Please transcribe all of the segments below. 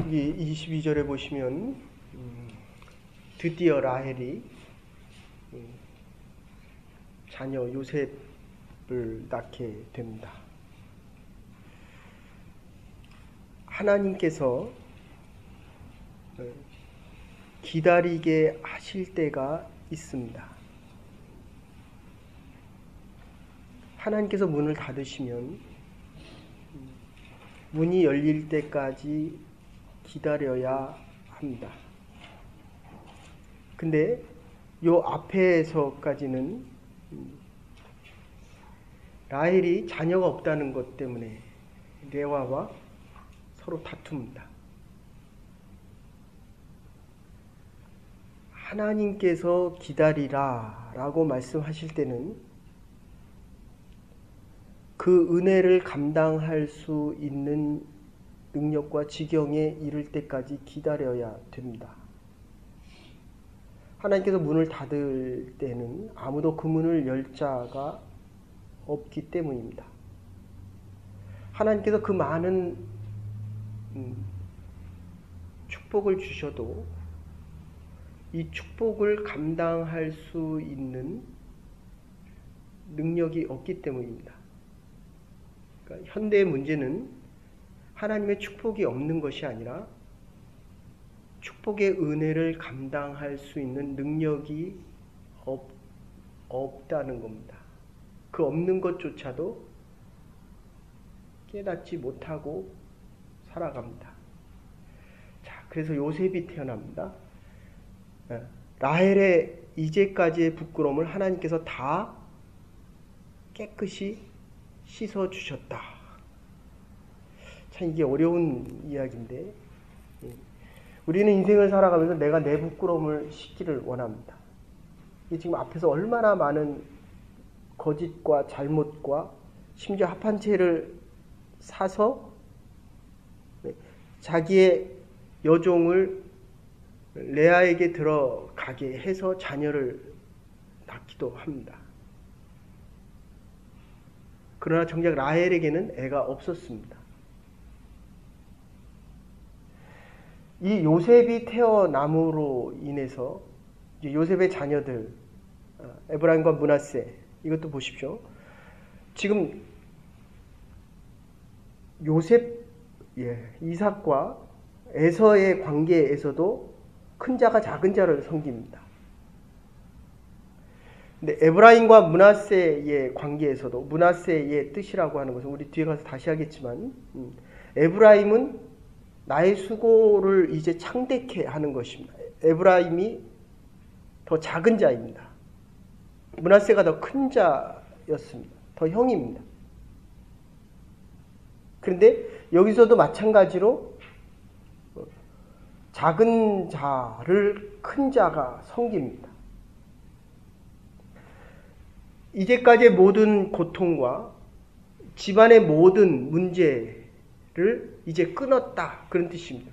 여기 22절에 보시면 드디어 라헬이 자녀 요셉을 낳게 됩니다. 하나님께서 기다리게 하실 때가 있습니다. 하나님께서 문을 닫으시면 문이 열릴 때까지 기다려야 합니다. 근데 요 앞에서까지는 라헬이 자녀가 없다는 것 때문에 레아와 서로 다툽니다. 하나님께서 기다리라 라고 말씀하실 때는 그 은혜를 감당할 수 있는 능력과 지경에 이를 때까지 기다려야 됩니다. 하나님께서 문을 닫을 때는 아무도 그 문을 열 자가 없기 때문입니다. 하나님께서 그 많은 축복을 주셔도 이 축복을 감당할 수 있는 능력이 없기 때문입니다. 그러니까 현대의 문제는 하나님의 축복이 없는 것이 아니라 축복의 은혜를 감당할 수 있는 능력이 없다는 겁니다. 그 없는 것조차도 깨닫지 못하고 살아갑니다. 자, 그래서 요셉이 태어납니다. 라헬의 이제까지의 부끄러움을 하나님께서 다 깨끗이 씻어주셨다. 참 이게 어려운 이야기인데 우리는 인생을 살아가면서 내가 내 부끄러움을 씻기를 원합니다. 지금 앞에서 얼마나 많은 거짓과 잘못과 심지어 합한 채를 사서 자기의 여종을 레아에게 들어가게 해서 자녀를 낳기도 합니다. 그러나 정작 라헬에게는 애가 없었습니다. 이 요셉이 태어남으로 인해서 요셉의 자녀들 에브라임과 므낫세 이것도 보십시오. 지금 요셉 이삭과 에서의 관계에서도 큰 자가 작은 자를 섬깁니다. 근데 에브라임과 므낫세의 관계에서도 므낫세의 뜻이라고 하는 것은 우리 뒤에 가서 다시 하겠지만 에브라임은 나의 수고를 이제 창대케 하는 것입니다. 에브라임이 더 작은 자입니다. 므낫세가 더 큰 자였습니다. 더 형입니다. 그런데 여기서도 마찬가지로 작은 자를 큰 자가 섬깁니다. 이제까지의 모든 고통과 집안의 모든 문제를 이제 끊었다. 그런 뜻입니다.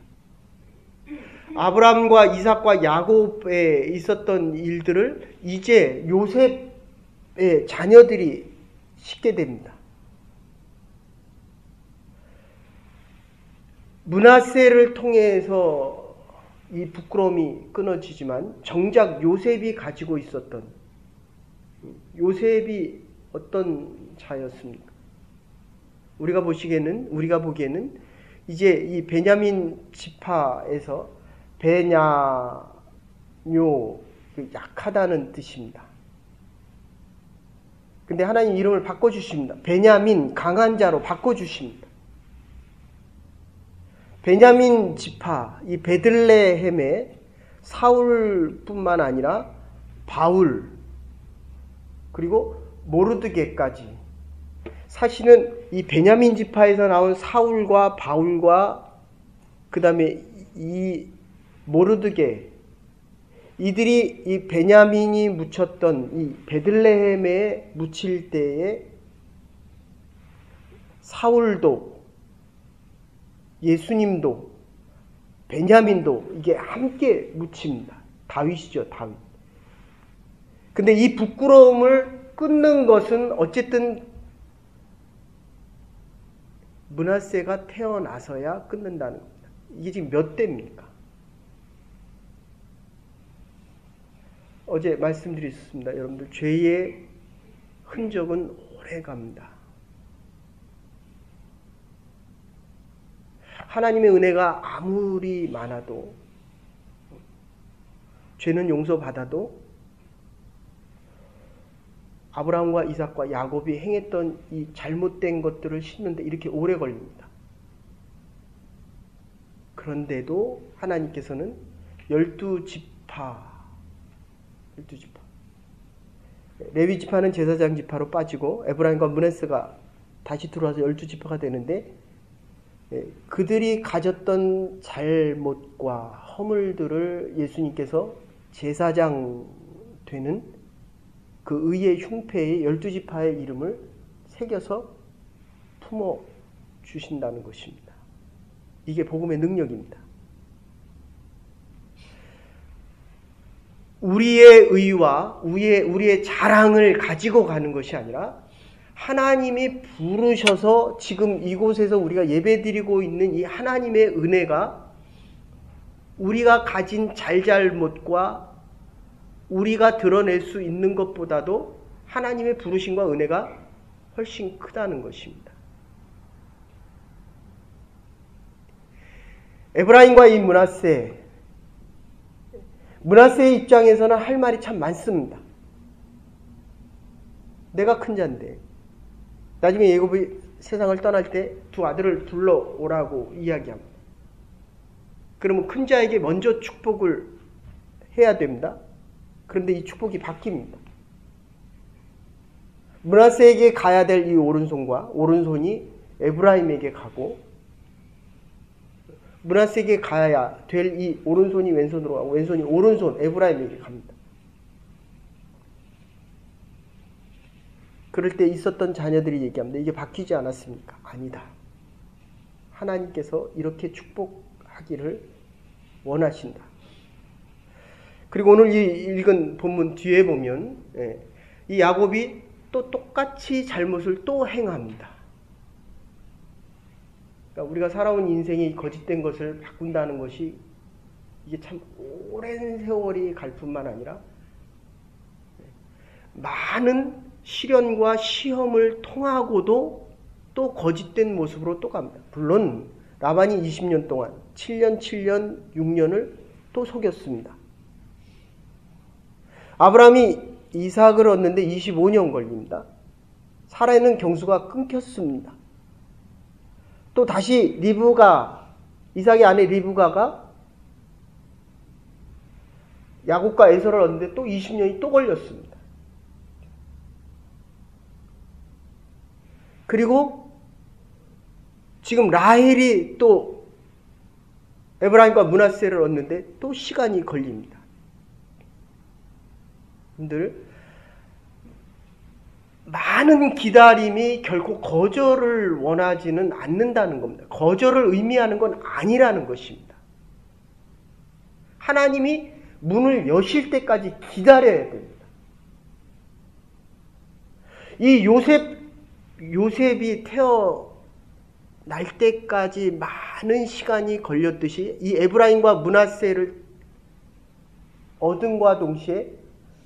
아브라함과 이삭과 야곱에 있었던 일들을 이제 요셉의 자녀들이 싣게 됩니다. 므낫세를 통해서 이 부끄러움이 끊어지지만 정작 요셉이 가지고 있었던 요셉이 어떤 자였습니까? 우리가 보기에는 이제 이 베냐민 지파에서 베냐뇨 약하다는 뜻입니다. 근데 하나님 이름을 바꿔주십니다. 베냐민 강한 자로 바꿔주십니다. 베냐민 지파 이 베들레헴에 사울뿐만 아니라 바울 그리고 모르드게까지 사실은 이 베냐민 지파에서 나온 사울과 바울과 그 다음에 이 모르드게 이들이 이 베냐민이 묻혔던 이 베들레헴에 묻힐 때에 사울도 예수님도 베냐민도 이게 함께 묻힙니다. 다윗이죠, 다윗. 근데 이 부끄러움을 끊는 것은 어쨌든 므낫세가 태어나서야 끊는다는 겁니다. 이게 지금 몇 대입니까? 어제 말씀드렸습니다. 여러분들 죄의 흔적은 오래 갑니다. 하나님의 은혜가 아무리 많아도 죄는 용서받아도 아브라함과 이삭과 야곱이 행했던 이 잘못된 것들을 씻는데 이렇게 오래 걸립니다. 그런데도 하나님께서는 12지파 레위 지파는 제사장 지파로 빠지고 에브라임과 므낫세가 다시 들어와서 12지파가 되는데 그들이 가졌던 잘못과 허물들을 예수님께서 제사장 되는 그 의의 흉패에 12지파의 이름을 새겨서 품어 주신다는 것입니다. 이게 복음의 능력입니다. 우리의 의와 우리의 자랑을 가지고 가는 것이 아니라 하나님이 부르셔서 지금 이곳에서 우리가 예배드리고 있는 이 하나님의 은혜가 우리가 가진 잘잘못과 우리가 드러낼 수 있는 것보다도 하나님의 부르심과 은혜가 훨씬 크다는 것입니다. 에브라임과 이 므낫세의 입장에서는 할 말이 참 많습니다. 내가 큰 자인데 나중에 야곱이 세상을 떠날 때 두 아들을 불러오라고 이야기합니다. 그러면 큰 자에게 먼저 축복을 해야 됩니다. 그런데 이 축복이 바뀝니다. 므낫세에게 가야 될 이 오른손이 에브라임에게 가고 므낫세에게 가야 될 이 오른손이 왼손으로 가고 왼손이 오른손 에브라임에게 갑니다. 그럴 때 있었던 자녀들이 얘기합니다. 이게 바뀌지 않았습니까? 아니다. 하나님께서 이렇게 축복하기를 원하신다. 그리고 오늘 이 읽은 본문 뒤에 보면 이 야곱이 또 똑같이 잘못을 또 행합니다. 그러니까 우리가 살아온 인생이 거짓된 것을 바꾼다는 것이 이게 참 오랜 세월이 갈 뿐만 아니라 많은 시련과 시험을 통하고도 또 거짓된 모습으로 또 갑니다. 물론 라반이 20년 동안 7년, 6년을 또 속였습니다. 아브라함이 이삭을 얻는데 25년 걸립니다. 사라는 경수가 끊겼습니다. 또 다시 이삭의 아내 리브가가 야곱과 에서를 얻는데 또 20년이 또 걸렸습니다. 그리고 지금 라헬이 또 에브라임과 므낫세를 얻는데 또 시간이 걸립니다. 여러분들 많은 기다림이 결코 거절을 원하지는 않는다는 겁니다. 거절을 의미하는 건 아니라는 것입니다. 하나님이 문을 여실 때까지 기다려야 됩니다. 이 요셉이 태어날 때까지 많은 시간이 걸렸듯이 이 에브라임과 므낫세를 얻음과 동시에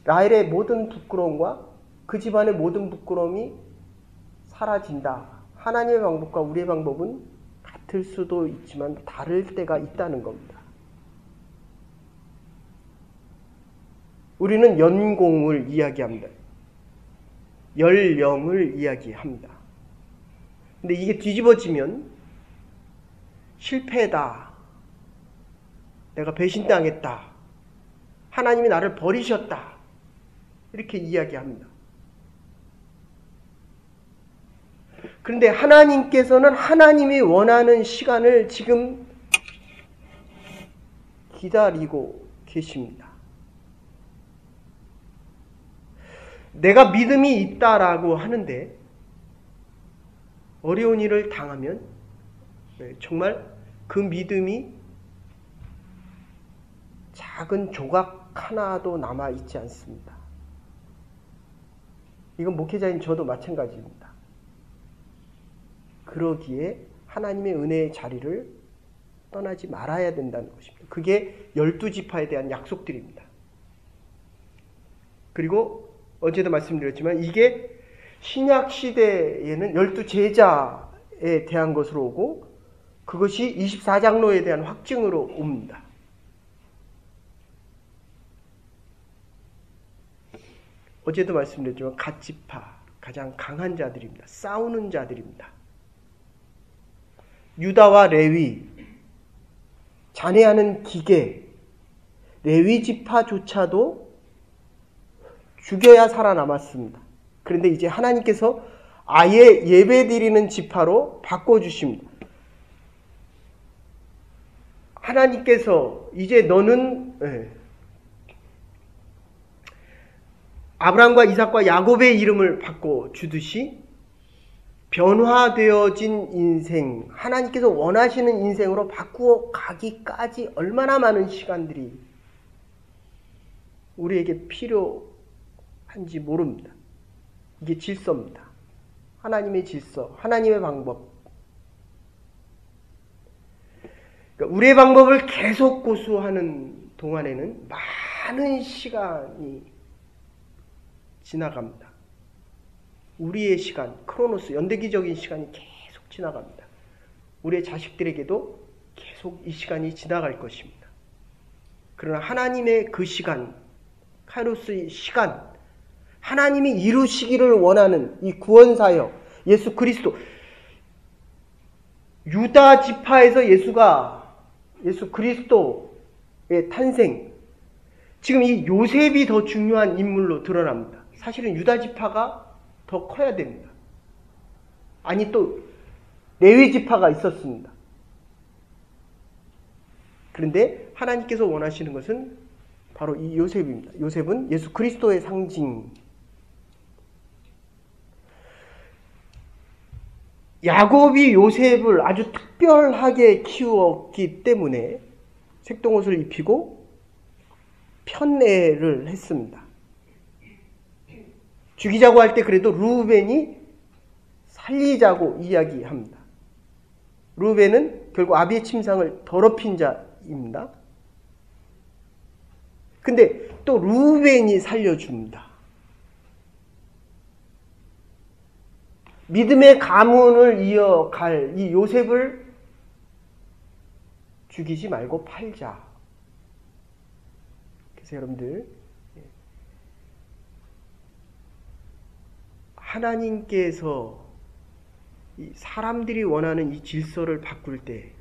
라헬의 모든 부끄러움과 그 집안의 모든 부끄러움이 사라진다. 하나님의 방법과 우리의 방법은 같을 수도 있지만 다를 때가 있다는 겁니다. 우리는 연공을 이야기합니다. 연령을 이야기합니다. 근데 이게 뒤집어지면 실패다. 내가 배신당했다. 하나님이 나를 버리셨다. 이렇게 이야기합니다. 그런데 하나님께서는 하나님이 원하는 시간을 지금 기다리고 계십니다. 내가 믿음이 있다라고 하는데 어려운 일을 당하면 정말 그 믿음이 작은 조각 하나도 남아있지 않습니다. 이건 목회자인 저도 마찬가지입니다. 그러기에 하나님의 은혜의 자리를 떠나지 말아야 된다는 것입니다. 그게 12지파에 대한 약속들입니다. 그리고 어제도 말씀드렸지만 이게 신약 시대에는 12제자에 대한 것으로 오고 그것이 24장로에 대한 확증으로 옵니다. 어제도 말씀드렸지만 갓지파, 가장 강한 자들입니다. 싸우는 자들입니다. 유다와 레위, 잔해하는 기계, 레위 지파조차도 죽여야 살아남았습니다. 그런데 이제 하나님께서 아예 예배드리는 지파로 바꿔주십니다. 하나님께서 이제 너는 아브라함과 이삭과 야곱의 이름을 바꿔주듯이 변화되어진 인생, 하나님께서 원하시는 인생으로 바꾸어 가기까지 얼마나 많은 시간들이 우리에게 필요한지 모릅니다. 이게 질서입니다. 하나님의 질서, 하나님의 방법. 그러니까 우리의 방법을 계속 고수하는 동안에는 많은 시간이 지나갑니다. 우리의 시간, 크로노스, 연대기적인 시간이 계속 지나갑니다. 우리의 자식들에게도 계속 이 시간이 지나갈 것입니다. 그러나 하나님의 그 시간, 카이로스의 시간, 하나님이 이루시기를 원하는 이 구원사역, 예수 그리스도, 유다 지파에서 예수 그리스도의 탄생, 지금 이 요셉이 더 중요한 인물로 드러납니다. 사실은 유다 지파가 더 커야 됩니다. 아니 또 레위 지파가 있었습니다. 그런데 하나님께서 원하시는 것은 바로 이 요셉입니다. 요셉은 예수 그리스도의 상징. 야곱이 요셉을 아주 특별하게 키웠기 때문에 색동옷을 입히고 편애를 했습니다. 죽이자고 할 때 그래도 루벤이 살리자고 이야기합니다. 루벤은 결국 아비의 침상을 더럽힌 자입니다. 근데 또 루벤이 살려줍니다. 믿음의 가문을 이어갈 이 요셉을 죽이지 말고 팔자. 그래서 여러분들, 하나님께서 사람들이 원하는 이 질서를 바꿀 때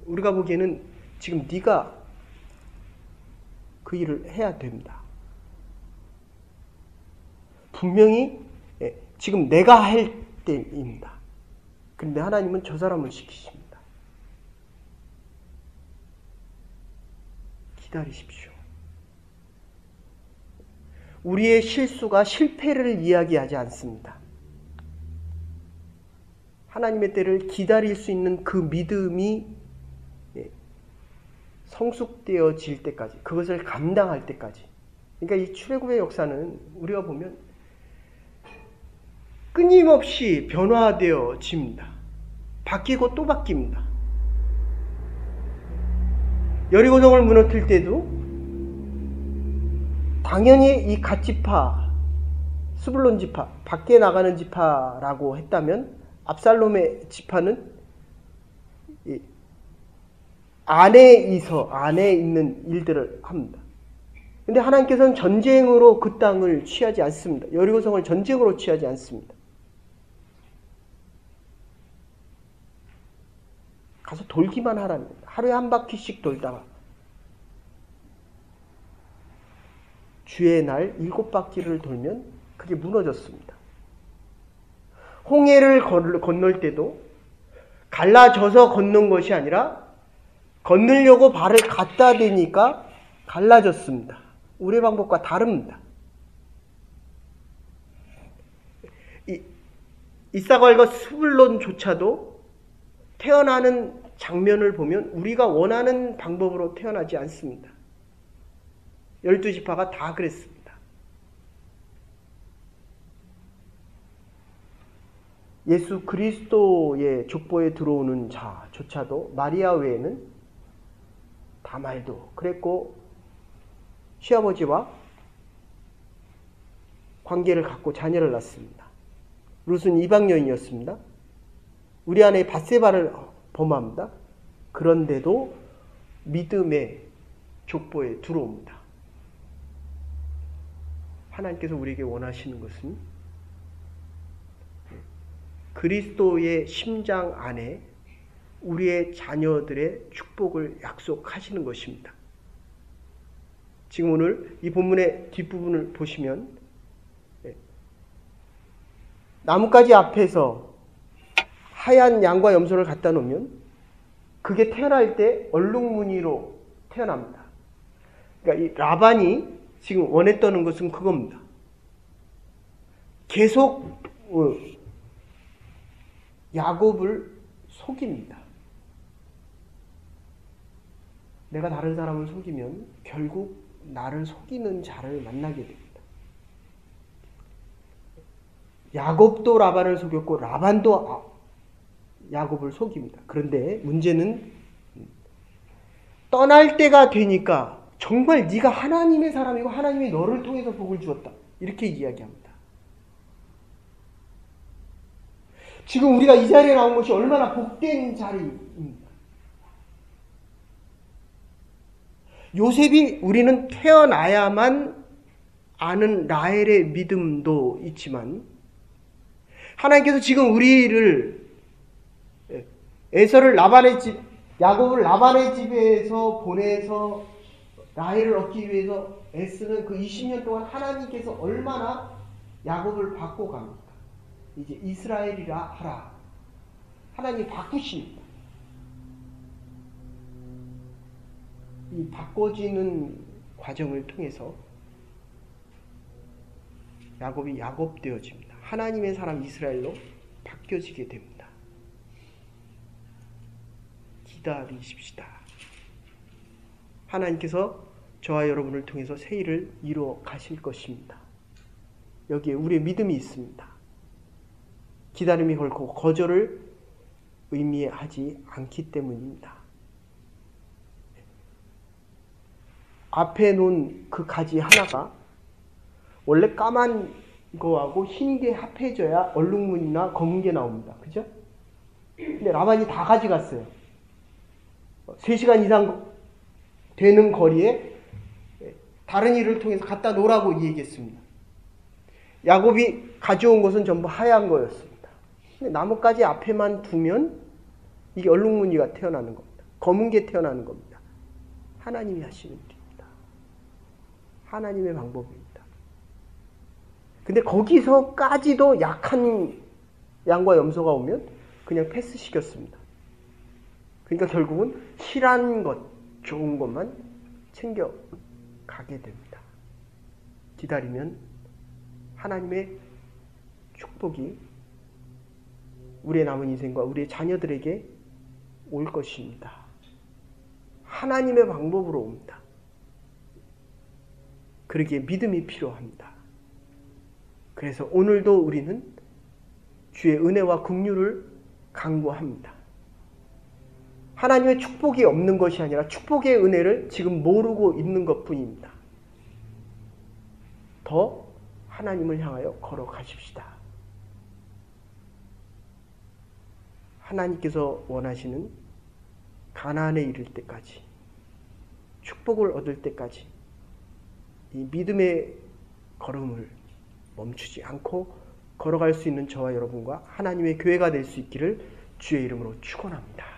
우리가 보기에는 지금 네가 그 일을 해야 됩니다. 분명히 지금 내가 할 때입니다. 그런데 하나님은 저 사람을 시키십니다. 기다리십시오. 우리의 실수가 실패를 이야기하지 않습니다. 하나님의 때를 기다릴 수 있는 그 믿음이 성숙되어질 때까지, 그것을 감당할 때까지. 그러니까 이 출애굽의 역사는 우리가 보면 끊임없이 변화되어집니다. 바뀌고 또 바뀝니다. 여리고성을 무너뜨릴 때도 당연히 이 갓지파, 스불론 지파, 밖에 나가는 지파라고 했다면 압살롬의 지파는 안에 있는 일들을 합니다. 근데 하나님께서는 전쟁으로 그 땅을 취하지 않습니다. 여리고성을 전쟁으로 취하지 않습니다. 가서 돌기만 하라는 거예요. 하루에 한 바퀴씩 돌다가 주의 날 7바퀴를 돌면 그게 무너졌습니다. 홍해를 건널 때도 갈라져서 걷는 것이 아니라 건너려고 발을 갖다 대니까 갈라졌습니다. 우리의 방법과 다릅니다. 이사갈과 스불론조차도 태어나는 장면을 보면 우리가 원하는 방법으로 태어나지 않습니다. 12지파가 다 그랬습니다. 예수 그리스도의 족보에 들어오는 자조차도 마리아 외에는 다말도 그랬고 시아버지와 관계를 갖고 자녀를 낳습니다. 룻은 이방 여인이었습니다. 우리 아내 밧세바를 범합니다. 그런데도 믿음의 족보에 들어옵니다. 하나님께서 우리에게 원하시는 것은 그리스도의 심장 안에 우리의 자녀들의 축복을 약속하시는 것입니다. 지금 오늘 이 본문의 뒷부분을 보시면 나뭇가지 앞에서 하얀 양과 염소를 갖다 놓으면 그게 태어날 때 얼룩무늬로 태어납니다. 그러니까 이 라반이 지금 원했던 것은 그겁니다. 계속 야곱을 속입니다. 내가 다른 사람을 속이면 결국 나를 속이는 자를 만나게 됩니다. 야곱도 라반을 속였고 라반도 야곱을 속입니다. 그런데 문제는 떠날 때가 되니까 정말 네가 하나님의 사람이고 하나님이 너를 통해서 복을 주었다. 이렇게 이야기합니다. 지금 우리가 이 자리에 나온 것이 얼마나 복된 자리입니다. 요셉이 우리는 태어나야만 아는 라헬의 믿음도 있지만 하나님께서 지금 우리를 에서를 라반의 집, 야곱을 라반의 집에서 보내서 라헬을 얻기 위해서 애쓰는 그 20년 동안 하나님께서 얼마나 야곱을 바꿔 갑니까? 이제 이스라엘이라 하라. 하나님이 바꾸십니다. 이 바꿔지는 과정을 통해서 야곱이 야곱 되어집니다. 하나님의 사람 이스라엘로 바뀌어지게 됩니다. 기다리십시다. 하나님께서 저와 여러분을 통해서 새 일을 이루어 가실 것입니다. 여기에 우리의 믿음이 있습니다. 기다림이 결코 거절을 의미하지 않기 때문입니다. 앞에 놓은 그 가지 하나가 원래 까만 거하고 흰 게 합해져야 얼룩무늬나 검은 게 나옵니다. 그죠? 근데 라반이 다 가져갔어요. 3시간 이상 되는 거리에 다른 일을 통해서 갖다 놓으라고 얘기했습니다. 야곱이 가져온 것은 전부 하얀 거였습니다. 근데 나뭇가지 앞에만 두면 이게 얼룩무늬가 태어나는 겁니다. 검은 게 태어나는 겁니다. 하나님이 하시는 일입니다. 하나님의 방법입니다. 근데 거기서까지도 약한 양과 염소가 오면 그냥 패스시켰습니다. 그러니까 결국은 실한 것, 좋은 것만 챙겨가게 됩니다. 기다리면 하나님의 축복이 우리의 남은 인생과 우리의 자녀들에게 올 것입니다. 하나님의 방법으로 옵니다. 그러기에 믿음이 필요합니다. 그래서 오늘도 우리는 주의 은혜와 긍휼을 간구합니다. 하나님의 축복이 없는 것이 아니라 축복의 은혜를 지금 모르고 있는 것뿐입니다. 더 하나님을 향하여 걸어가십시다. 하나님께서 원하시는 가나안에 이를 때까지, 축복을 얻을 때까지 이 믿음의 걸음을 멈추지 않고 걸어갈 수 있는 저와 여러분과 하나님의 교회가 될 수 있기를 주의 이름으로 축원합니다.